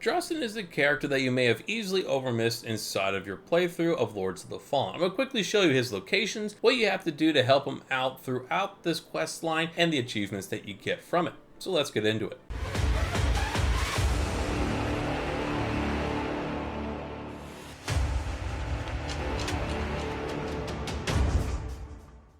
Drustan is a character that you may have easily overmissed inside of your playthrough of Lords of the Fallen. I'm going to quickly show you his locations, what you have to do to help him out throughout this quest line, and the achievements that you get from it. So let's get into it.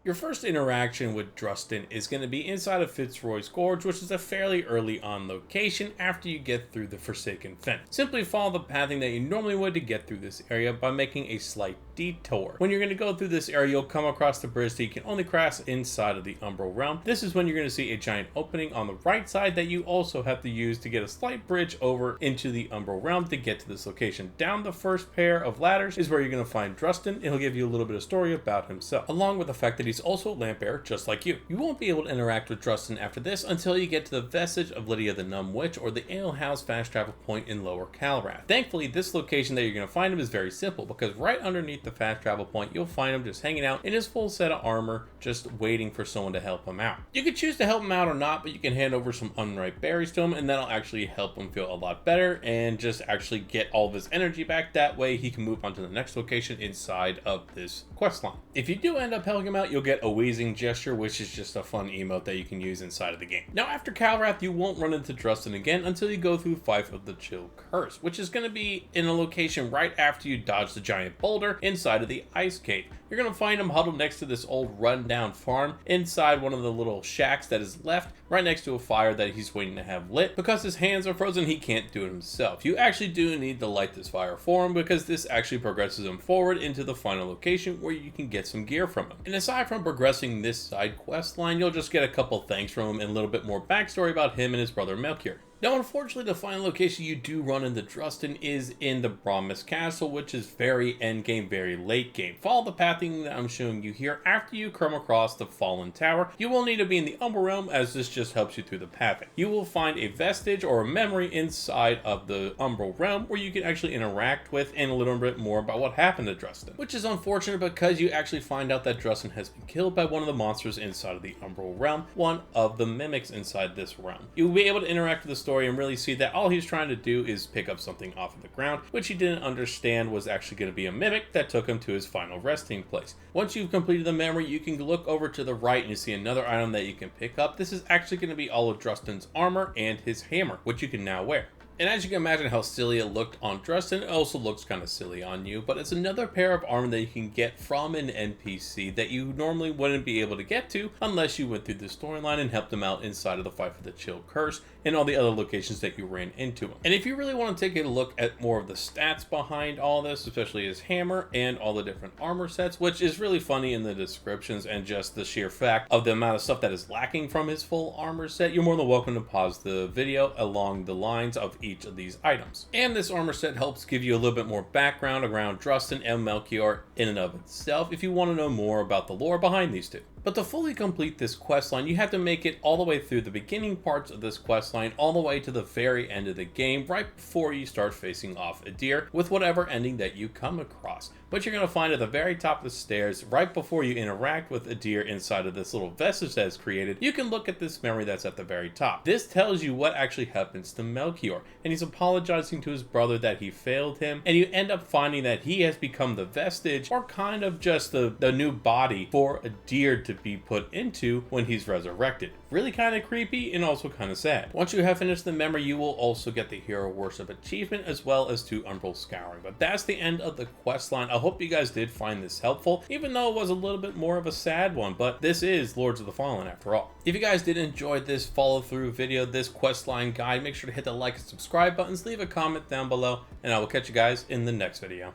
Your first interaction with Drustan is going to be inside of Fitzroy's Gorge, which is a fairly early on location after you get through the Forsaken Fen. Simply follow the pathing that you normally would to get through this area by making a slight detour. When you're going to go through this area, you'll come across the bridge that you can only cross inside of the Umbral Realm. This is when you're going to see a giant opening on the right side that you also have to use to get a slight bridge over into the Umbral Realm to get to this location. Down the first pair of ladders is where you're going to find Drustan. It'll give you a little bit of story about himself, along with the fact that he's also a lamp bearer just like you. You won't be able to interact with Drustan after this until you get to the vestige of Lydia the Numb Witch, or the Ale House fast travel point in Lower Calrath. Thankfully, this location that you're going to find him is very simple, because right underneath the fast travel point you'll find him just hanging out in his full set of armor, just waiting for someone to help him out. You can choose to help him out or not, but you can hand over some unripe berries to him, and that'll actually help him feel a lot better and just actually get all of his energy back. That way he can move on to the next location inside of this quest line. If you do end up helping him out, you'll get a wheezing gesture, which is just a fun emote that you can use inside of the game. Now, after Calrath, you won't run into Drustan again until you go through Fife of the Chill Curse, which is going to be in a location right after you dodge the giant boulder inside of the Ice Cave. You're going to find him huddled next to this old rundown farm inside one of the little shacks that is left, right next to a fire that he's waiting to have lit. Because his hands are frozen, he can't do it himself. You actually do need to light this fire for him, because this actually progresses him forward into the final location where you can get some gear from him. And aside from progressing this side quest line, you'll just get a couple thanks from him and a little bit more backstory about him and his brother Melkior. Now, unfortunately, the final location you do run into Drustan is in the Brommas Castle, which is very endgame, very late game. Follow the pathing that I'm showing you here. After you come across the Fallen Tower, you will need to be in the Umbral Realm, as this just helps you through the pathing. You will find a vestige or a memory inside of the Umbral Realm where you can actually interact with and a little bit more about what happened to Drustan, which is unfortunate because you actually find out that Drustan has been killed by one of the monsters inside of the Umbral Realm, one of the mimics inside this realm. You'll be able to interact with the story and really see that all he's trying to do is pick up something off of the ground, which he didn't understand was actually going to be a mimic that took him to his final resting place. Once you've completed the memory, you can look over to the right and you see another item that you can pick up. This is actually going to be all of Drustan's armor and his hammer, which you can now wear. And as you can imagine how silly it looked on Drustan, it also looks kind of silly on you, but it's another pair of armor that you can get from an NPC that you normally wouldn't be able to get to unless you went through the storyline and helped them out inside of the Fife of the Chill Curse and all the other locations that you ran into him. And if you really want to take a look at more of the stats behind all this, especially his hammer and all the different armor sets, which is really funny in the descriptions and just the sheer fact of the amount of stuff that is lacking from his full armor set, you're more than welcome to pause the video along the lines of each of these items. And this armor set helps give you a little bit more background around Drustan and Melkior in and of itself if you want to know more about the lore behind these two. But to fully complete this questline, you have to make it all the way through the beginning parts of this questline, all the way to the very end of the game, right before you start facing off Adir with whatever ending that you come across. But you're going to find at the very top of the stairs, right before you interact with Adir inside of this little vestige that is created, you can look at this memory that's at the very top. This tells you what actually happens to Melkior, and he's apologizing to his brother that he failed him, and you end up finding that he has become the vestige, or kind of just the new body for Adir to be put into when he's resurrected. Really kind of creepy and also kind of sad. Once you have finished the memory, you will also get the Hero Worship achievement as well as 2 Umbral Scouring. But that's the end of the questline. I hope you guys did find this helpful, even though it was a little bit more of a sad one, but this is Lords of the Fallen after all. If you guys did enjoy this follow through video, this questline guide, make sure to hit the like and subscribe buttons, leave a comment down below, and I will catch you guys in the next video.